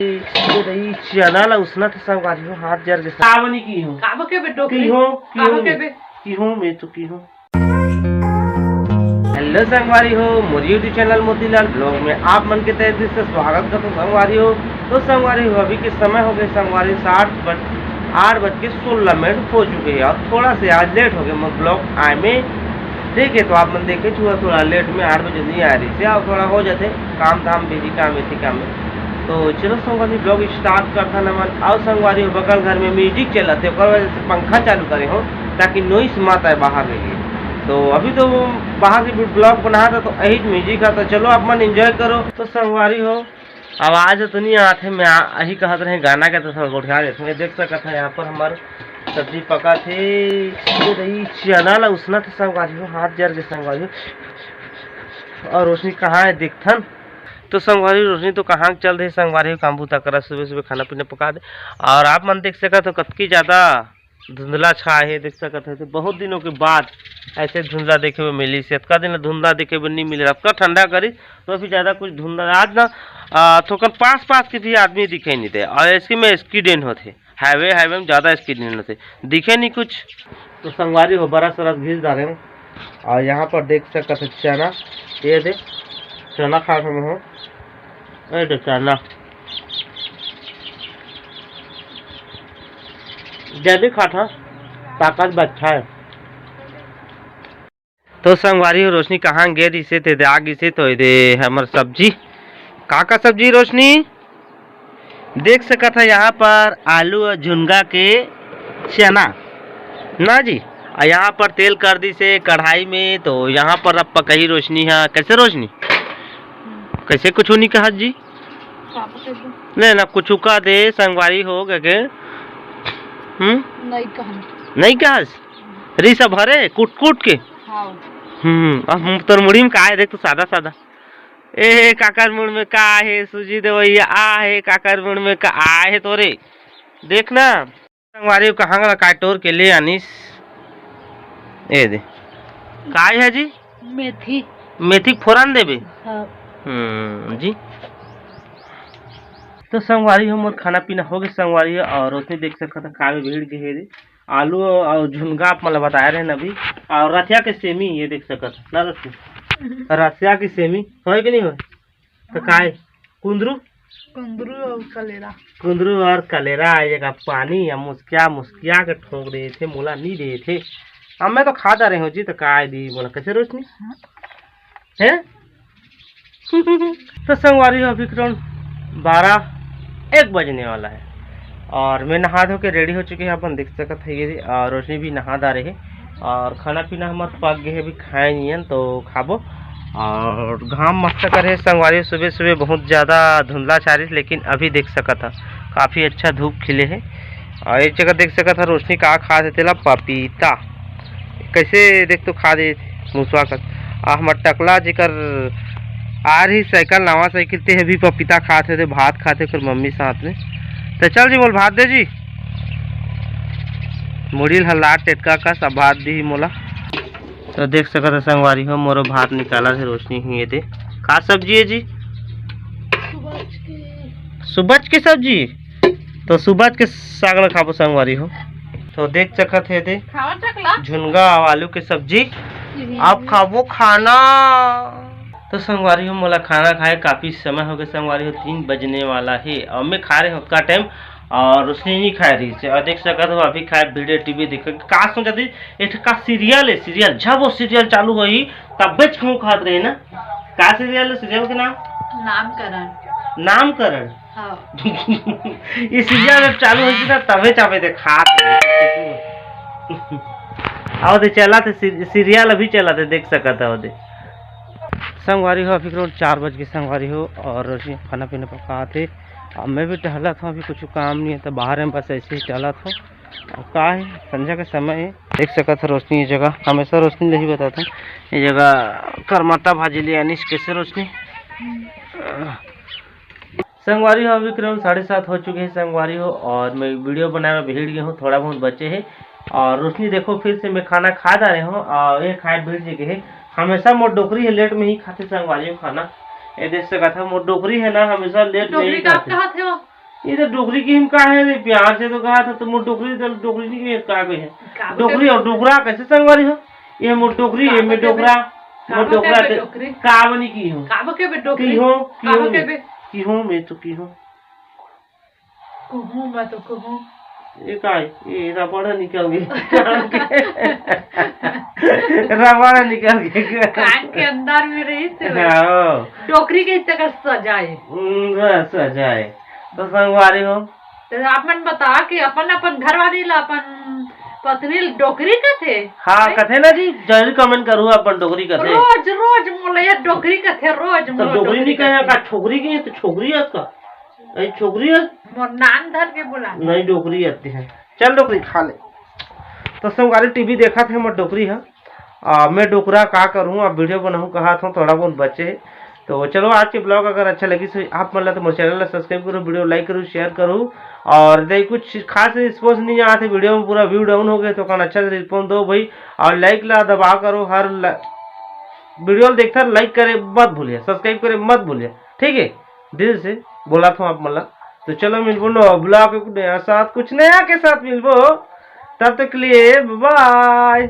रही चना ला उसना तो संगवारी हो हाथ जर के सावनी की हो काबो के बे टोकरी की हो मैं तो की हूँ। हेलो संगवारी हो, मोरी यूट्यूब चैनल मोतीलाल ब्लॉग में आप मन के तहे दिल से स्वागत करता हूँ संगवारी हो। तो संगवारी हो अभी के समय हो गए संगवारी 8:16 हो चुके हैं और थोड़ा से आज लेट हो गए ब्लॉग आए में। ठीक है, तो आप मन देखे थोड़ा लेट में 8 बजे नहीं आ रही थी और थोड़ा हो जाते काम धाम बिजी काम थी काम में। तो चलो संगवारी ब्लॉग स्टार्ट करता न मन और संगवारी हो बगल घर में म्यूजिक चलाते वजह से पंखा चालू करे हो ताकि नॉइस मत आए बाहर के। तो अभी तो बाहर की ब्लॉग बना था तो यही म्यूजिक का, तो चलो आप मन एंजॉय करो। तो संगवारी हो आवाज़ तो नहीं आते, मैं यही कहते रहे गाना के तो थोड़ा उठा देते हैं। देख सकते हैं यहाँ पर हमारे सब्जी पका थे रही चना ला उसना था संगवारी हो हाथ जर के संगवारी हो। और रोशनी कहाँ है दिखथन। तो संगवारी रोशनी तो कहाँ चल रही संगवारी काम बूता करा सुबह सुबह खाना पीना पका दे। और आप मन देख सका तो कतकी ज़्यादा धुंधला छाए है देख सकते थे। बहुत दिनों के बाद ऐसे धुंधला देखे हुए मिली से अतका दिन धुंधला देखे हुए नहीं मिले। अतका ठंडा करी तो अभी ज़्यादा कुछ धुंधला आज ना थोड़ा पास के भी आदमी दिखे नहीं थे। और इसके में एक्सीडेंट होते हाईवे में ज़्यादा एक्सीडेंट होते दिखे नहीं कुछ। तो संगवारी हो बड़ा सरस घिस डाले हूँ। और यहाँ पर देख सकते चना ये दे चना खा रहे हो चना जैविक खाटा ताकत बच्चा है। तो संगवारी हो रोशनी कहाँ गे इसे थे आग इसे तो दे हमार सब्जी का सब्जी रोशनी देख सका था यहाँ पर आलू और झुनगा के चना ना जी। और यहाँ पर तेल कर दी से कढ़ाई में। तो यहाँ पर अब पकई रोशनी है कैसे रोशनी कैसे कुछ नहीं कहा जी नहीं ना कुछ का दे संगवारी हो गए नहीं कहा री सब भरे कूट के अब तोर मुड़ी में का है देख तो सादा सादा ए काकर मुड़ में का है सूजी दे भैया आ है काकर मुड़ में का आ है तोरे देखना संगवारी कहाँ काटोर के ले आनीस ए दे काय है जी मेथी फोरन देबे जी। तो संगवारी हो मोर खाना पीना हो गया संगवारी है। और उसने देख सकता था का भीड़ के है आलू और झुनगा आप मतलब बताया रहे अभी। और रसिया के सेमी ये देख सकता ना रसिया की सेमी हो कि नहीं हो तो का कुंदरू और कलेरा आएगा पानी या मुस्किया के ठोक रहे थे मोला नहीं दे थे। अब मैं तो खाता रहे हो जी तो का दी बोला कैसे रोशनी है। तो संगवारी हो अभी 12-1 बजने वाला है और मैं नहा धो के रेडी हो चुके हैं अपन देख सकते हैं ये। और रोशनी भी नहा दा रहे और खाना पीना हमारे पक गए अभी खाए नहीं है तो खाबो। और घाम मस्त करे संगवारी सुबह सुबह बहुत ज़्यादा धुंधला चारी लेकिन अभी देख सका था काफ़ी अच्छा धूप खिले है। और एक जगह देख सका था रोशनी का खा देते ला पपीता कैसे देख तो खा दे मुसवा कर हमार टकला जिकर आ रही साइकिल नवा साइकिल ते भी पपीता खाते थे भात खाते फिर मम्मी साथ में। तो चल जी बोल भात दे जी मुड़ी हल्ला टेटका का सब भात दी मोला। तो देख सका था संगवारी हो मोरो भात निकाला थे रोशनी ही दे का सब्जी है जी सुबह की सब्जी। तो सुबह के साग ल खाबो संगवारी हो। तो देख सका थे दे झुनगा आलू की सब्जी आप खाबो खाना। तो संगवारी हो मोला खाना खाए काफ़ी समय हो गया संगवारी हो 3 बजने वाला है और मैं खा रहे हूँ का टाइम और उसने नहीं खा रही से। और देख सका तो अभी खाए वीडियो टीवी देख का सोचा थी एक का सीरियल है सीरियल जब वो सीरियल चालू हुई तब बेच क्यों खाते रहे ना का सीरियल के नाम नामकरण हाँ। ये सीरियल जब चालू हुई ना तबे चापे थे खाते और दे चला थे सीरियल अभी चला थे देख सका था वो संगवारी हो अभी 4 बज के संगवारी हो और खाना पीना पकाते। अब मैं भी टहला था अभी कुछ काम नहीं है तो बाहर में बस ऐसे ही टहला था। और का है संध्या का समय है देख सका था रोशनी ये जगह हमेशा रोशनी नहीं बताता ये जगह करमाता भाजी ले अनिश कैसे रोशनी संगवारी हो अभी 7:30 हो चुके हैं संगवारी हो। और मैं वीडियो बनाने में भीड़ गया हूँ थोड़ा बहुत बचे है। और रोशनी देखो फिर से मैं खाना खा जा रहे हूँ और ये खाए भीड़ जगह है हमेशा मोर डोकरी है लेट में ही खाते संगवारी हो खाना ये देख सका था मोर डोकरी है ना हमेशा लेट में ही खाते। ये तो डोकरी की हम कहा है रे, प्यार से तो कहा था तुम डोकरी, तो डोकरी नहीं है कहा गई है डोकरी और डोकरा कैसे संगवारी हो? ये मोर डोकरी है मैं डोकरा, मोर डोकरा का बनी की हूं की हूं मैं तो की हूं मैं तो कहूं ये काय ये रबड़ा निकल गई रबड़ा निकल गई कान के अंदर में रही से हाँ डोकरी के तरह सजाए सजाए तो संगवारी हो तो अपन बता कि अपन अपन घर वाली ला अपन पत्नी डोकरी का थे। हाँ कथे ना जी, जरूर कमेंट करू अपन डोकरी कथे रोज रोज मोले डोकरी का थे रोज तो डोकरी नहीं कहे का छोकरी की तो छोकरी है का अरे छोकरी है मोर नाम धर के बोला नहीं डोकरी आती है। चल डोकरी खा ले। तो संगवारी टीवी देखा थे मैं डोकरी है मैं डोकरा का करूँ अब वीडियो बनाऊँ कहा था थोड़ा बहुत बचे। तो चलो आज के ब्लॉग अगर अच्छा लगी तो आप मतलब तो मेरे चैनल सब्सक्राइब करो, वीडियो लाइक करो, शेयर करो और नहीं कुछ खास रिस्पॉन्स नहीं आते वीडियो में, पूरा व्यू डाउन हो गए तो कौन अच्छा रिस्पॉन्स दो भाई और लाइक ला दबा करो, हर वीडियो देखता लाइक करे मत भूलिए, सब्सक्राइब करे मत भूलिए, ठीक है दिल से बोला था आप मतलब। तो चलो मिलबो नो ब्लॉग नया साथ कुछ नया के साथ मिलबो, तब तक के लिए बाय।